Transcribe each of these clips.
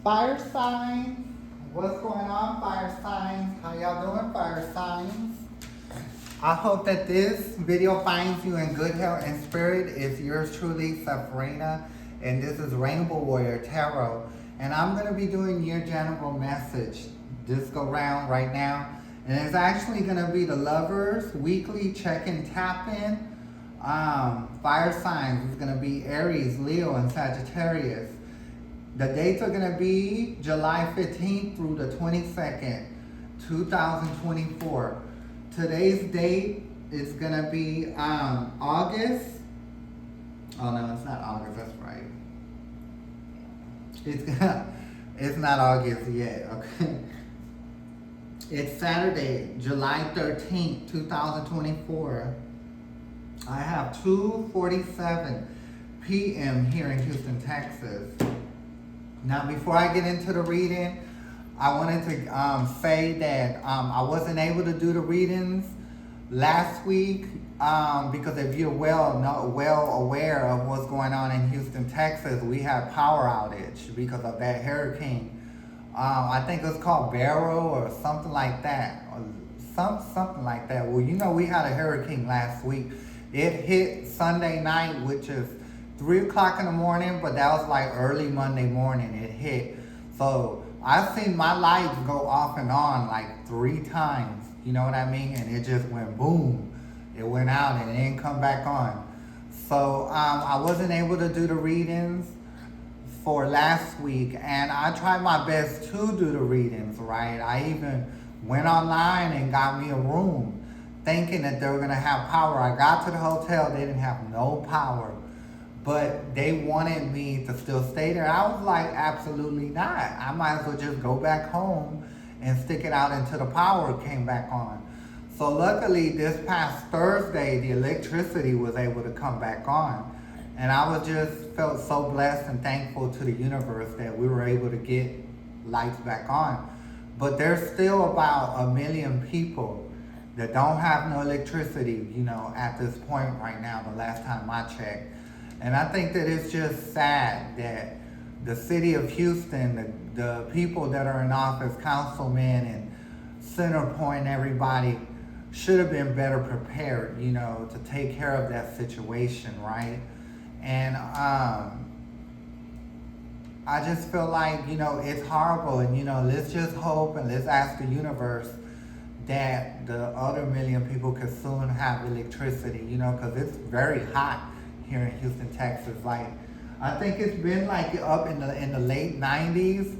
Fire signs. What's going on, fire signs? How y'all doing, fire signs? I hope that this video finds you in good health and spirit. It's yours truly, Sabrina, and this is Rainbow Warrior Tarot. And I'm going to be doing your general message this go round right now. And it's actually going to be the Lovers Weekly Check-in Tap-In. Fire signs is going to be Aries, Leo, and Sagittarius. The dates are going to be July 15th through the 22nd, 2024. Today's date is going to be August. Oh no, it's not August, that's right. It's not August yet, okay? It's Saturday, July 13th, 2024. I have 2:47 p.m. here in Houston, Texas. Now, before I get into the reading, I wanted to say that I wasn't able to do the readings last week because if you're well aware of what's going on in Houston, Texas, we had power outage because of that hurricane. I think it's called Barrow or something like that, or something like that. Well, you know, we had a hurricane last week. It hit Sunday night, which is 3 o'clock in the morning, but that was like early Monday morning it hit. So I've seen my lights go off and on like 3 times, you know what I mean? And it just went boom. It went out and it didn't come back on. So I wasn't able to do the readings for last week, and I tried my best to do the readings, right? I even went online and got me a room thinking that they were gonna have power. I got to the hotel, they didn't have no power. But they wanted me to still stay there. I was like, absolutely not. I might as well just go back home and stick it out until the power came back on. So luckily, this past Thursday, the electricity was able to come back on. And I was just felt so blessed and thankful to the universe that we were able to get lights back on. But there's still about 1 million people that don't have no electricity, you know, at this point right now, the last time I checked. And I think that it's just sad that the city of Houston, the people that are in office, councilmen and Centerpoint, everybody should have been better prepared, you know, to take care of that situation, right? And I just feel like, you know, it's horrible, and, you know, let's just hope and let's ask the universe that the other 1 million people could soon have electricity, you know, because it's very hot here in Houston, Texas. Like, I think it's been like up in the late 90s,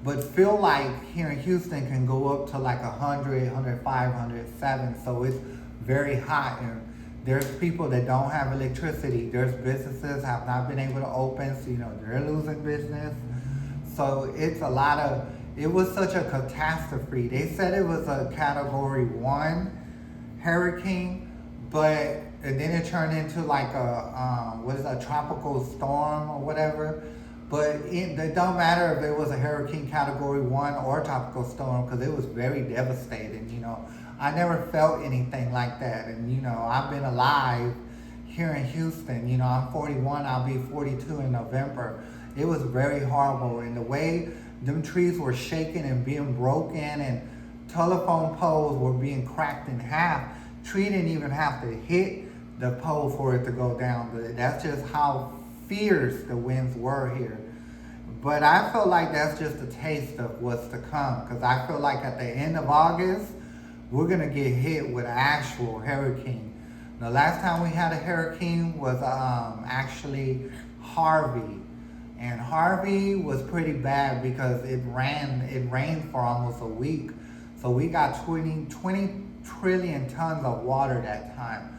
but feel like here in Houston can go up to like 100, 105, 107. So it's very hot, and there's people that don't have electricity. There's businesses have not been able to open, so, you know, they're losing business. So it's a lot of, it was such a catastrophe. They said it was a category 1 hurricane, but and then it turned into like a tropical storm or whatever. But it don't matter if it was a hurricane category 1 or a tropical storm, because it was very devastating, you know. I never felt anything like that. And, you know, I've been alive here in Houston. You know, I'm 41, I'll be 42 in November. It was very horrible. And the way them trees were shaking and being broken and telephone poles were being cracked in half. Tree didn't even have to hit the pole for it to go down. But that's just how fierce the winds were here. But I feel like that's just a taste of what's to come, because I feel like at the end of August, we're gonna get hit with an actual hurricane. The last time we had a hurricane was actually Harvey. And Harvey was pretty bad because it rained for almost a week. So we got 20 trillion tons of water that time.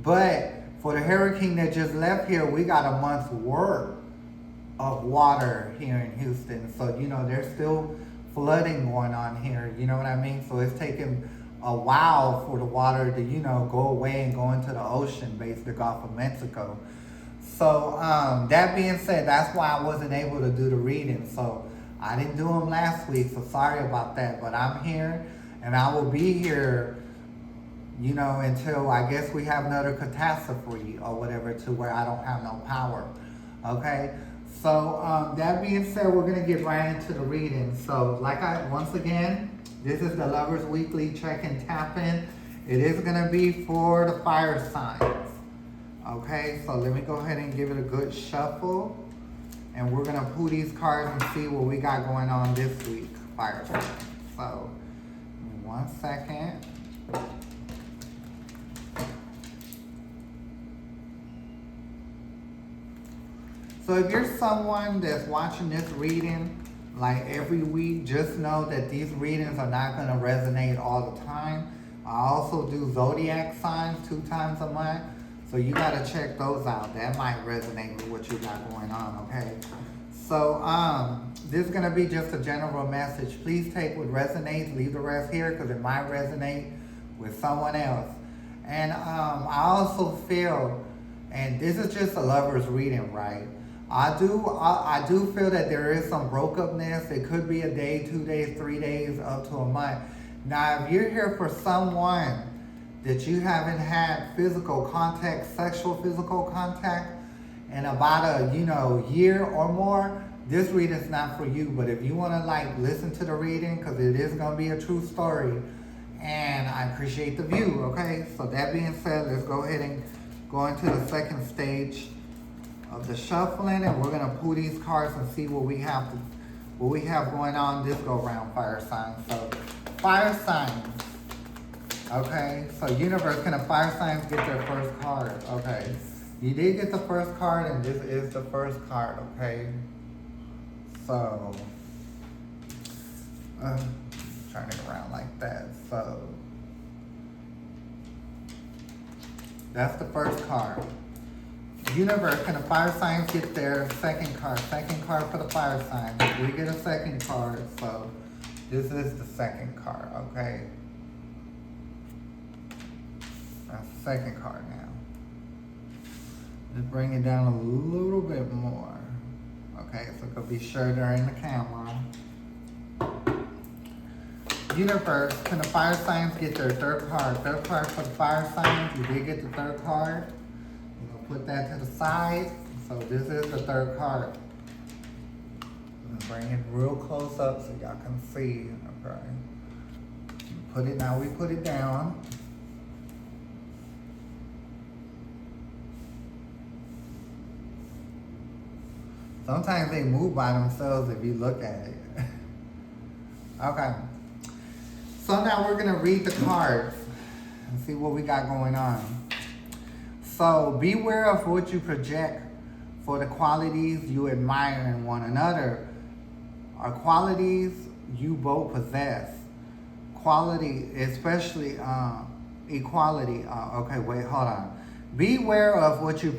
But for the hurricane that just left here, we got a month's worth of water here in Houston. So, you know, there's still flooding going on here, you know what I mean? So it's taken a while for the water to, you know, go away and go into the ocean, basically the Gulf of Mexico. So that being said, that's why I wasn't able to do the reading. So I didn't do them last week, so sorry about that. But I'm here, and I will be here, you know, until I guess we have another catastrophe or whatever, to where I don't have no power. Okay? So that being said, we're gonna get right into the reading. So once again, this is the Lovers Weekly Check-in Tap-in. It is gonna be for the fire signs. Okay, so let me go ahead and give it a good shuffle. And we're gonna pull these cards and see what we got going on this week, fire signs. So, 1 second. So if you're someone that's watching this reading like every week, just know that these readings are not going to resonate all the time. I also do zodiac signs 2 times a month, so you got to check those out. That might resonate with what you got going on, okay? So this is going to be just a general message. Please take what resonates, leave the rest here, because it might resonate with someone else. And I also feel, and this is just a lover's reading, right? I do feel that there is some broke-upness. It could be a day, 2 days, 3 days, up to a month. Now, if you're here for someone that you haven't had physical contact, sexual physical contact, in about a year or more, this reading's not for you. But if you want to listen to the reading, because it is going to be a true story, and I appreciate the view. Okay, so that being said, let's go ahead and go into the second stage of the shuffling, and we're gonna pull these cards and see what we have going on this go round, fire signs. So fire signs. Okay, so universe, can the fire signs get their first card? Okay, you did get the first card, and this is the first card. Okay, so turn it around like that. So that's the first card. Universe, can the fire signs get their second card? Second card for the fire signs. We get a second card, so this is the second card, okay? That's the second card now. Let's bring it down a little bit more. Okay, so it could be sure they're in the camera. Universe, can the fire signs get their third card? Third card for the fire signs. You did get the third card. Put that to the side. So this is the third card. I'm gonna bring it real close up so y'all can see. Okay. We put it down. Sometimes they move by themselves if you look at it. Okay. So now we're gonna read the cards and see what we got going on. So beware of what you project, for the qualities you admire in one another are qualities you both possess. Quality, especially equality. Okay, wait, hold on. Beware of what you're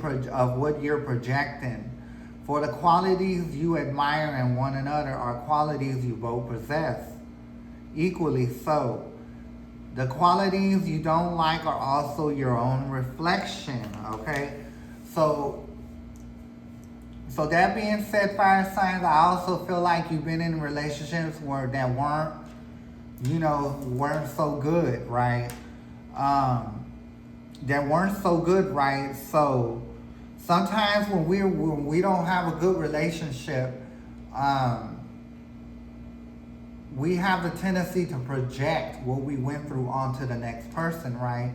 projecting, for the qualities you admire in one another are qualities you both possess. Equally so. The qualities you don't like are also your own reflection, okay? So that being said, fire signs, I also feel like you've been in relationships that weren't so good, right? That weren't so good, right? So sometimes when we don't have a good relationship, we have the tendency to project what we went through onto the next person, right?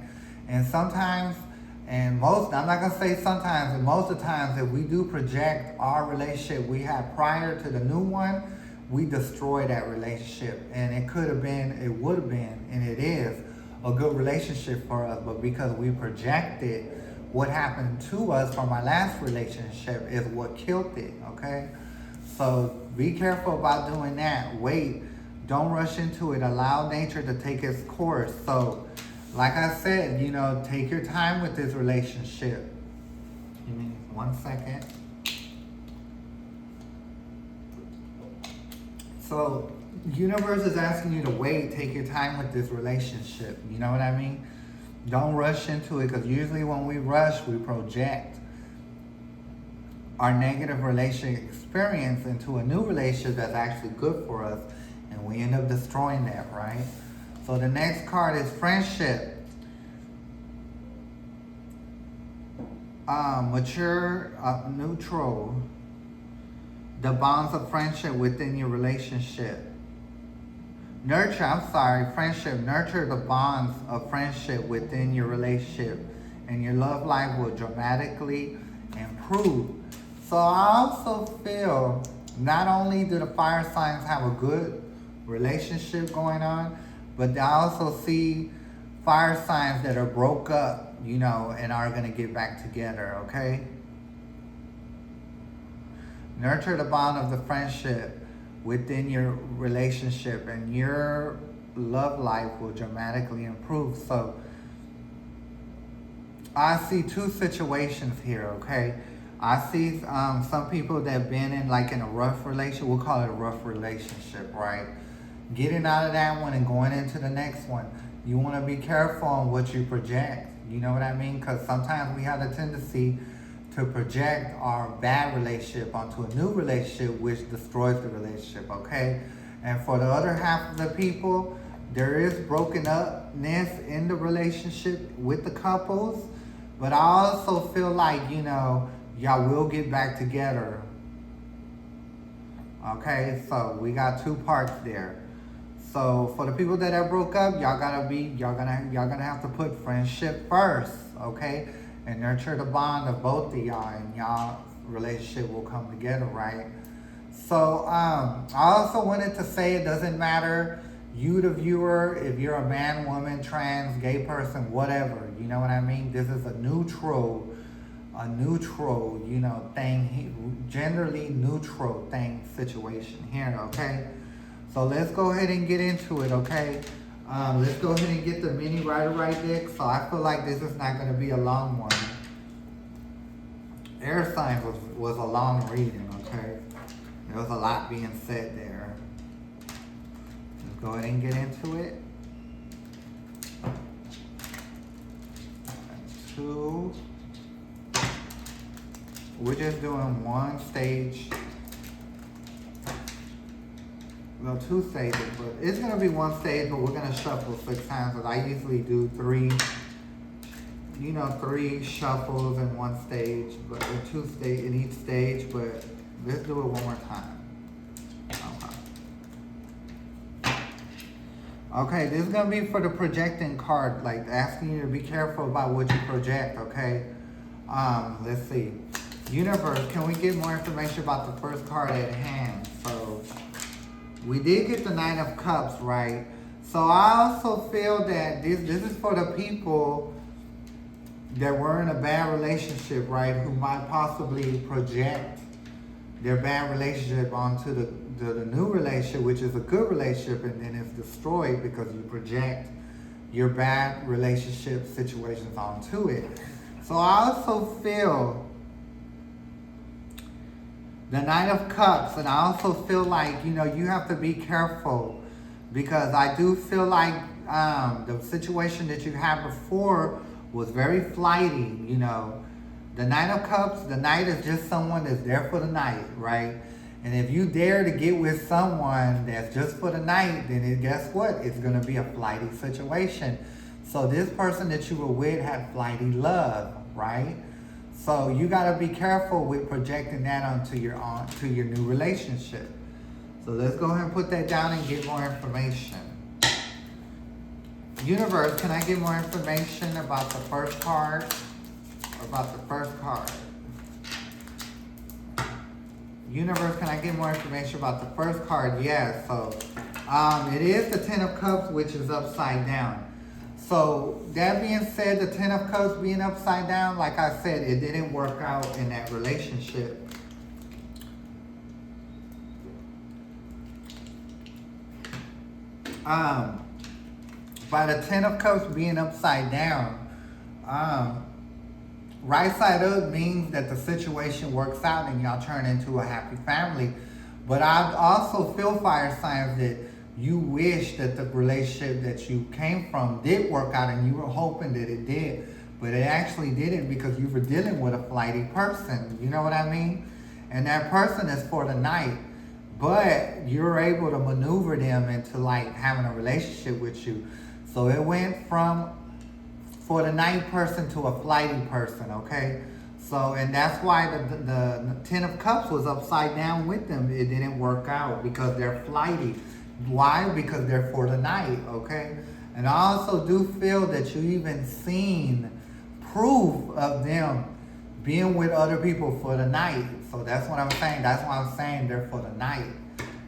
And sometimes, I'm not gonna say sometimes, but most of the times, if we do project our relationship we had prior to the new one, we destroy that relationship. And it would have been, and it is a good relationship for us, but because we projected what happened to us from our last relationship is what killed it, okay? So be careful about doing that. Wait. Don't rush into it. Allow nature to take its course. So, like I said, take your time with this relationship. Give me 1 second. So, universe is asking you to wait. Take your time with this relationship. You know what I mean? Don't rush into it, because usually when we rush, we project our negative relationship experience into a new relationship that's actually good for us. And we end up destroying that, right? So the next card is friendship. Mature, neutral. the bonds of friendship within your relationship. Nurture the bonds of friendship within your relationship, and your love life will dramatically improve. So I also feel not only do the fire signs have a good relationship going on, but I also see fire signs that are broke up, and are going to get back together, okay? Nurture the bond of the friendship within your relationship, and your love life will dramatically improve. So I see two situations here, okay? I see some people that have been in a rough relationship. We'll call it a rough relationship, right? Getting out of that one and going into the next one. You want to be careful on what you project. You know what I mean? Because sometimes we have a tendency to project our bad relationship onto a new relationship, which destroys the relationship, okay? And for the other half of the people, there is broken upness in the relationship with the couples, but I also feel like, y'all will get back together. Okay, so we got two parts there. So for the people that are broke up, y'all gonna have to put friendship first, okay? And nurture the bond of both of y'all, and y'all relationship will come together, right? So I also wanted to say it doesn't matter, you the viewer, if you're a man, woman, trans, gay person, whatever, you know what I mean? This is a neutral, thing, genderly neutral thing situation here, okay? So let's go ahead and get into it, okay? Let's go ahead and get the mini Rider-Waite deck. So I feel like this is not going to be a long one. Air signs was a long reading, okay? There was a lot being said there. Let's go ahead and get into it. 2. We're just doing one stage. Well, 2 stages, but it's going to be 1 stage, but we're going to shuffle 6 times, because I usually do 3 shuffles in 1 stage, but in each stage, but let's do it one more time. Okay, this is going to be for the projecting card, like asking you to be careful about what you project, okay? Let's see. Universe, can we get more information about the first card at hand? So we did get the Nine of Cups, right? So I also feel that this is for the people that were in a bad relationship, right? Who might possibly project their bad relationship onto the new relationship, which is a good relationship, and then it's destroyed because you project your bad relationship situations onto it. So I also feel the Nine of Cups, and I also feel like, you have to be careful, because I do feel like the situation that you had before was very flighty, The Nine of Cups, the Knight is just someone that's there for the night, right? And if you dare to get with someone that's just for the night, then guess what? It's going to be a flighty situation. So this person that you were with had flighty love, right? So you got to be careful with projecting that onto your new relationship. So let's go ahead and put that down and get more information. Universe, can I get more information about the first card? Universe, can I get more information about the first card? Yes. So it is the Ten of Cups, which is upside down. So that being said, the Ten of Cups being upside down, like I said, it didn't work out in that relationship. By the Ten of Cups being upside down, right side up means that the situation works out and y'all turn into a happy family. But I also feel, fire signs, that you wish that the relationship that you came from did work out, and you were hoping that it did, but it actually didn't, because you were dealing with a flighty person. You know what I mean? And that person is for the night, but you're able to maneuver them into having a relationship with you. So it went from for the night person to a flighty person, okay? So, and that's why the Ten of Cups was upside down with them. It didn't work out because they're flighty. Why? Because they're for the night, okay? And I also do feel that you even seen proof of them being with other people for the night. So that's what I'm saying. That's why I'm saying they're for the night,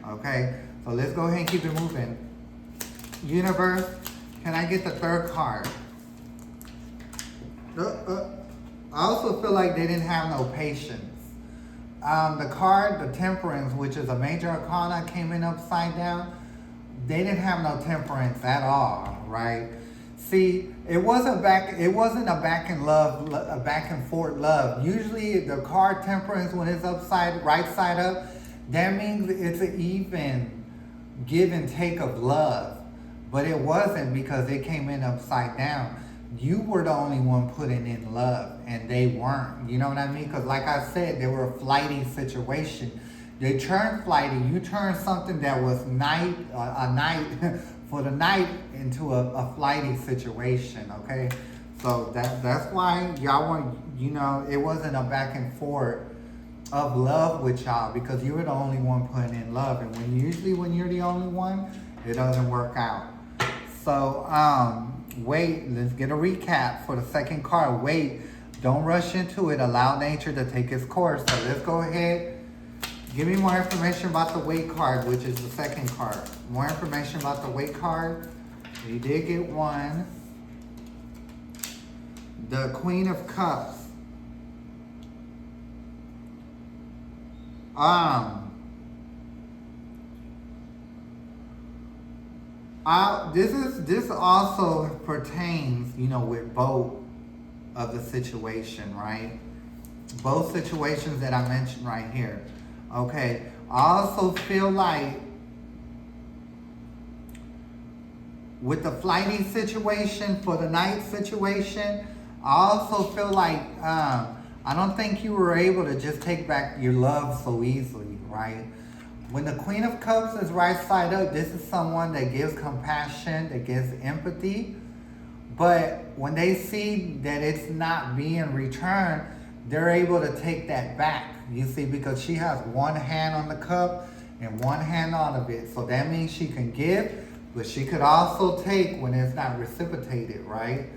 okay? So let's go ahead and keep it moving. Universe, can I get the third card? I also feel like they didn't have no patience. The card, the Temperance, which is a major arcana, came in upside down. They didn't have no temperance at all, right? See, it wasn't a back and forth love. Usually the card Temperance, when it's upside, right side up, that means it's an even give and take of love. But it wasn't because it came in upside down. You were the only one putting in love and they weren't. You know what I mean? Because like I said, they were a flighty situation. They turned flighty. You turned something that was a night for the night into a flighty situation, okay? So that's why y'all weren't, it wasn't a back and forth of love with y'all because you were the only one putting in love. And usually when you're the only one, it doesn't work out. So, wait, let's get a recap for the second card. Wait, don't rush into it. Allow nature to take its course. So let's go ahead. Give me more information about the wait card, which is the second card. More information about the wait card. You did get one. The Queen of Cups. This also pertains, with both of the situation, right? Both situations that I mentioned right here. Okay. I also feel like with the flighty situation, for the night situation, I also feel like I don't think you were able to just take back your love so easily, right? When the Queen of Cups is right side up, this is someone that gives compassion, that gives empathy. But when they see that it's not being returned, they're able to take that back. You see, because she has one hand on the cup and one hand out of it. So that means she can give, but she could also take when it's not reciprocated, right?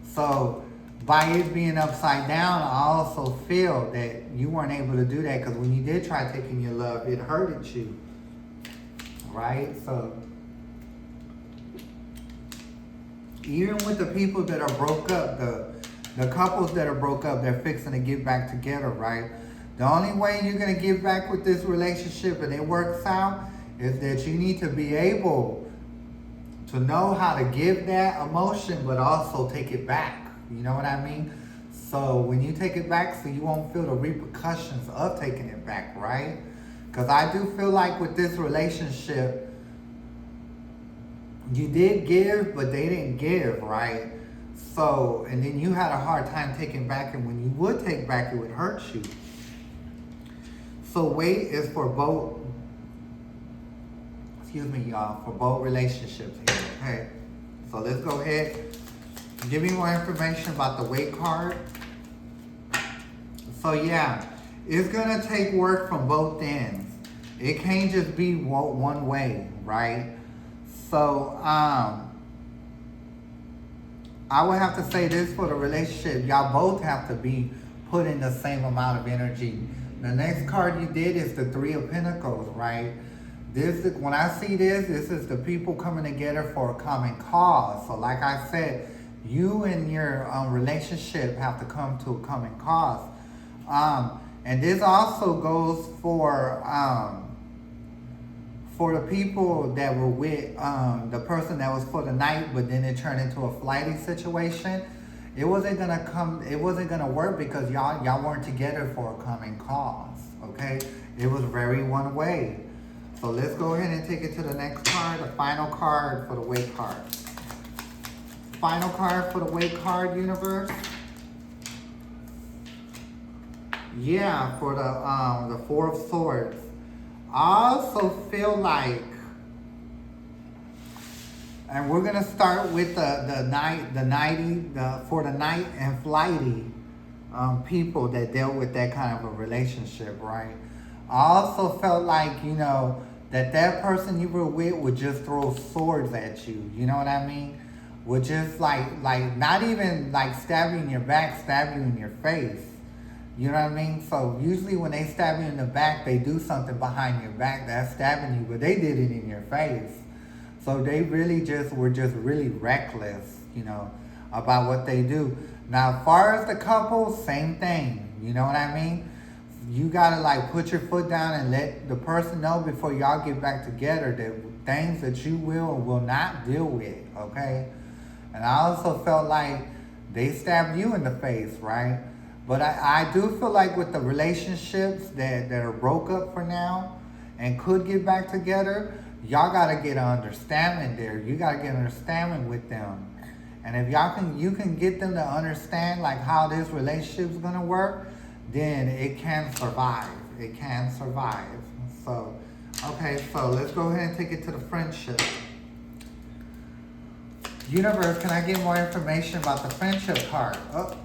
So by it being upside down, I also feel that you weren't able to do that because when you did try taking your love, it hurted you, right? So even with the people that are broke up, the couples that are broke up, they're fixing to get back together, right? The only way you're going to get back with this relationship and it works out is that you need to be able to know how to give that emotion, but also take it back. You know what I mean? So when you take it back, so you won't feel the repercussions of taking it back, right? Because I do feel like with this relationship, you did give, but they didn't give, right? So, and then you had a hard time taking back, and when you would take back, it would hurt you. So wait is for both, y'all, for both relationships here, okay? So let's go ahead. Give me more information about the wait card. So yeah, it's gonna take work from both ends. It can't just be one way, right? So I would have to say this for the relationship. Y'all both have to be putting the same amount of energy. The next card you did is the Three of Pentacles, right? When I see this is the people coming together for a common cause. So like I said, you and your relationship have to come to a common cause. And this also goes for the people that were with the person that was for the night, but then it turned into a flighty situation. It wasn't gonna work because y'all weren't together for a common cause, okay? It was very one way. So let's go ahead and take it to the next card, the final card for the wait card. Final card for the wait card, universe. Yeah, for the Four of Swords. I also feel like, and we're gonna start with the night and flighty. people that dealt with that kind of a relationship, right? I also felt like, that person you were with would just throw swords at you. You know what I mean? Would just like not even like stab you in your back, stab you in your face. You know what I mean? So usually when they stab you in the back, they do something behind your back that's stabbing you, but they did it in your face. So they really just were just really reckless, about what they do. Now, as far as the couple, same thing. You know what I mean? You gotta like put your foot down and let the person know before y'all get back together that things that you will or will not deal with, okay? And I also felt like they stabbed you in the face, right? But I do feel like with the relationships that are broke up for now and could get back together, y'all gotta get an understanding there. You gotta get an understanding with them. And if you can get them to understand like how this relationship is gonna work, then it can survive. It can survive. So, okay, so let's go ahead and take it to the friendship. Universe, can I get more information about the friendship card? Oh.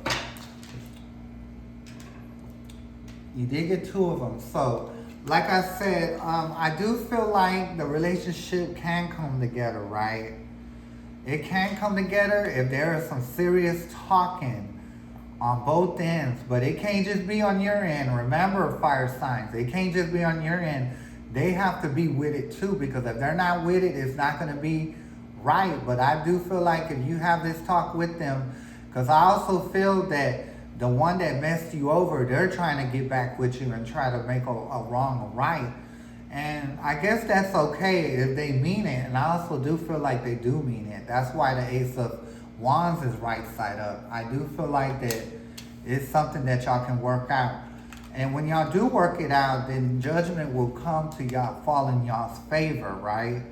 You did get 2 of them. So, like I said, I do feel like the relationship can come together, right? It can come together if there is some serious talking on both ends, but it can't just be on your end. Remember, fire signs, it can't just be on your end. They have to be with it too, because if they're not with it, it's not going to be right. But I do feel like if you have this talk with them, because I also feel that the one that messed you over, they're trying to get back with you and try to make a wrong a right. And I guess that's okay if they mean it. And I also do feel like they do mean it. That's why the Ace of Wands is right side up. I do feel like that it's something that y'all can work out. And when y'all do work it out, then judgment will come to y'all, fall in y'all's favor, right?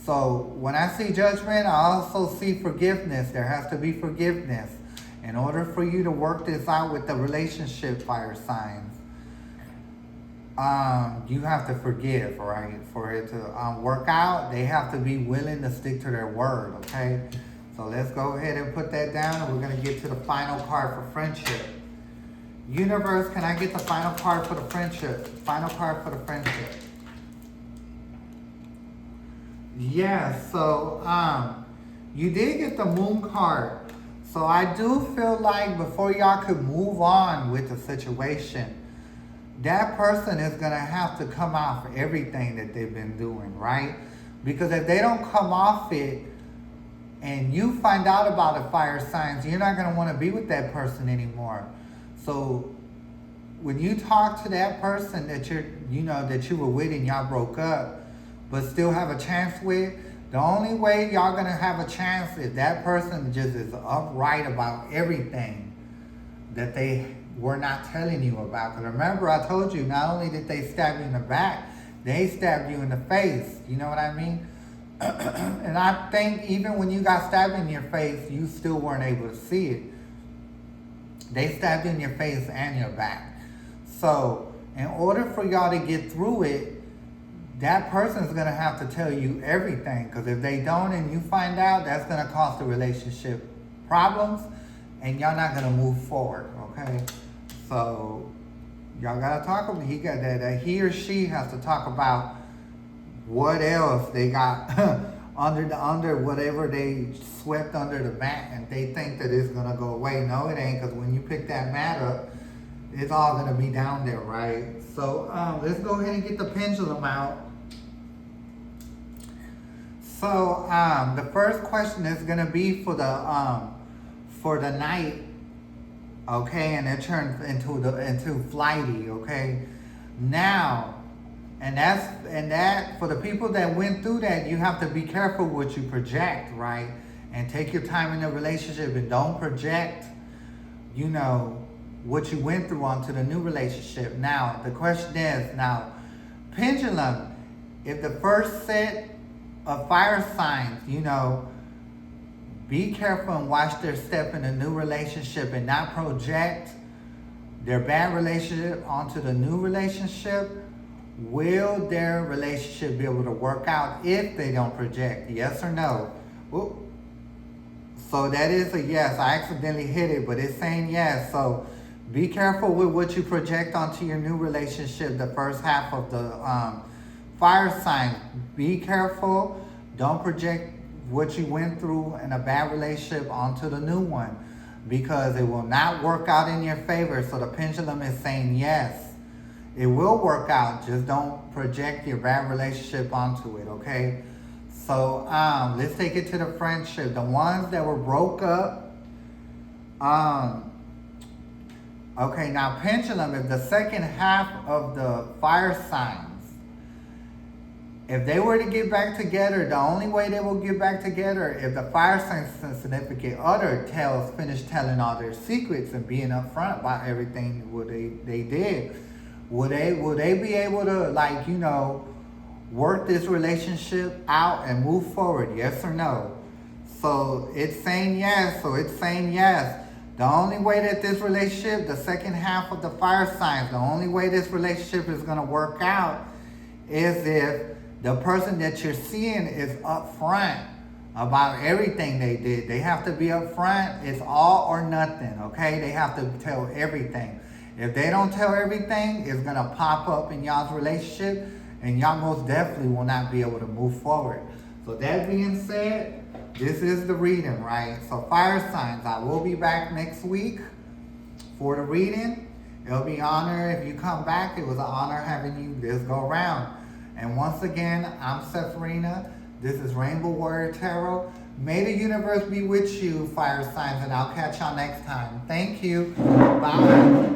So when I see judgment, I also see forgiveness. There has to be forgiveness. In order for you to work this out with the relationship, fire signs, you have to forgive, right? For it to work out, they have to be willing to stick to their word, okay? So let's go ahead and put that down, and we're going to get to the final card for friendship. Universe, can I get the final card for the friendship? Final card for the friendship. Yeah, so you did get the Moon card. So I do feel like before y'all could move on with the situation, that person is going to have to come out for everything that they've been doing, right? Because if they don't come off it and you find out about the fire signs, you're not going to want to be with that person anymore. So when you talk to that person that that you were with and y'all broke up, but still have a chance with, the only way y'all gonna have a chance if that person just is upright about everything that they were not telling you about. Because remember, I told you, not only did they stab you in the back, they stabbed you in the face. You know what I mean? And I think even when you got stabbed in your face, you still weren't able to see it. They stabbed you in your face and your back. So in order for y'all to get through it, that person is going to have to tell you everything. Because if they don't and you find out, that's going to cause the relationship problems. And y'all not going to move forward, okay? So y'all got to talk about, he or she has to talk about what else they got under whatever they swept under the mat. And they think that it's going to go away. No, it ain't. Because when you pick that mat up, it's all going to be down there, right? So let's go ahead and get the pendulum out. So the first question is going to be for the night, okay, and it turns into flighty, okay. Now, and that for the people that went through that, you have to be careful what you project, right, and take your time in the relationship and don't project, what you went through onto the new relationship. Now, the question is, pendulum, if the first set of fire signs, be careful and watch their step in a new relationship and not project their bad relationship onto the new relationship. Will their relationship be able to work out if they don't project? Yes or no? Ooh. So that is a yes. I accidentally hit it, but it's saying yes. So Be careful with what you project onto your new relationship, the first half of the fire sign. Be careful. Don't project what you went through in a bad relationship onto the new one, because it will not work out in your favor. So the pendulum is saying yes, it will work out. Just don't project your bad relationship onto it, okay? So let's take it to the friendship. The ones that were broke up. Okay, now pendulum is the second half of the fire signs. If they were to get back together, the only way they will get back together if the fire sign's significant other finish telling all their secrets and being upfront about everything what they did. Will they be able to, like, you know, work this relationship out and move forward? Yes or no? So it's saying yes. So it's saying yes. The only way that this relationship, the second half of the fire signs, the only way this relationship is going to work out is if the person that you're seeing is upfront about everything they did. They have to be upfront. It's all or nothing, okay? They have to tell everything. If they don't tell everything, it's going to pop up in y'all's relationship, and y'all most definitely will not be able to move forward. So that being said, this is the reading, right? So fire signs, I will be back next week for the reading. It'll be an honor if you come back. It was an honor having you this go around. And once again, I'm Sephirina. This is Rainbow Warrior Tarot. May the universe be with you, fire signs, and I'll catch y'all next time. Thank you. Bye.